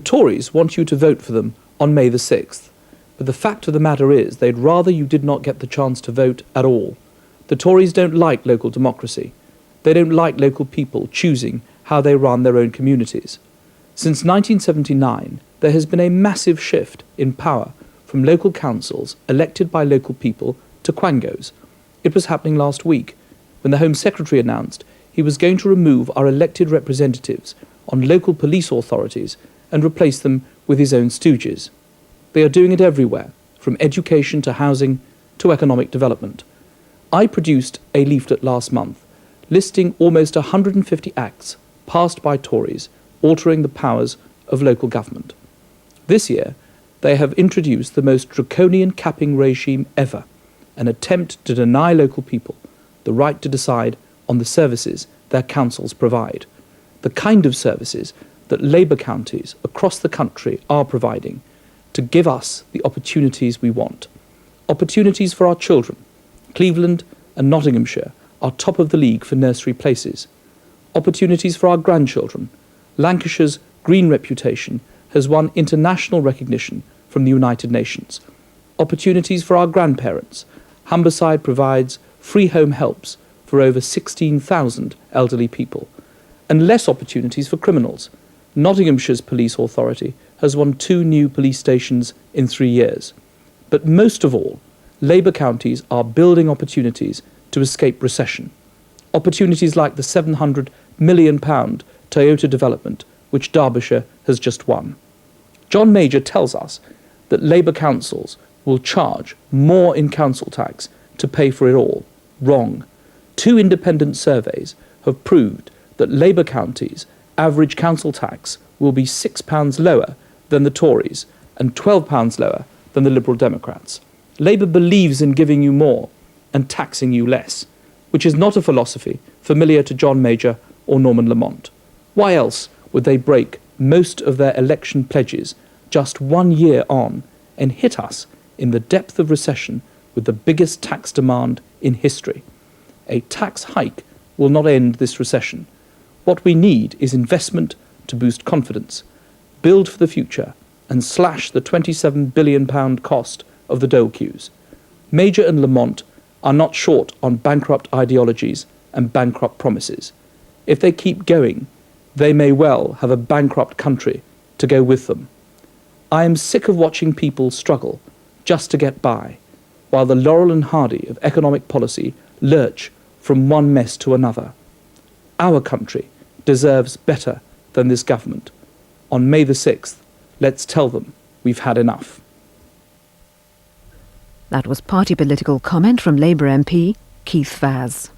Tories want you to vote for them on May the 6th, but the fact of the matter is they'd rather you did not get the chance to vote at all. The Tories don't like local democracy. They don't like local people choosing how they run their own communities. Since 1979, there has been a massive shift in power from local councils elected by local people to quangos. It was happening last week when the Home Secretary announced he was going to remove our elected representatives on local police authorities and replace them with his own stooges. They are doing it everywhere, from education to housing to economic development. I produced a leaflet last month listing almost 150 acts passed by Tories altering the powers of local government. This year, they have introduced the most draconian capping regime ever, an attempt to deny local people the right to decide on the services their councils provide, the kind of services that Labour counties across the country are providing to give us the opportunities we want. Opportunities for our children. Cleveland and Nottinghamshire are top of the league for nursery places. Opportunities for our grandchildren. Lancashire's green reputation has won international recognition from the United Nations. Opportunities for our grandparents. Humberside provides free home helps for over 16,000 elderly people. And less opportunities for criminals. Nottinghamshire's police authority has won 2 new police stations in 3 years. But most of all, Labour counties are building opportunities to escape recession. Opportunities like the £700 million Toyota development, which Derbyshire has just won. John Major tells us that Labour councils will charge more in council tax to pay for it all. Wrong. 2 independent surveys have proved that Labour counties' average council tax will be £6 lower than the Tories and £12 lower than the Liberal Democrats. Labour believes in giving you more and taxing you less, which is not a philosophy familiar to John Major or Norman Lamont. Why else would they break most of their election pledges just 1 year on and hit us in the depth of recession with the biggest tax demand in history? A tax hike will not end this recession. What we need is investment to boost confidence, build for the future, and slash the £27 billion cost of the dole queues. Major and Lamont are not short on bankrupt ideologies and bankrupt promises. If they keep going, they may well have a bankrupt country to go with them. I am sick of watching people struggle just to get by, while the Laurel and Hardy of economic policy lurch from one mess to another. Our country deserves better than this government. On May the 6th, let's tell them we've had enough. That was party political comment from Labour MP Keith Vaz.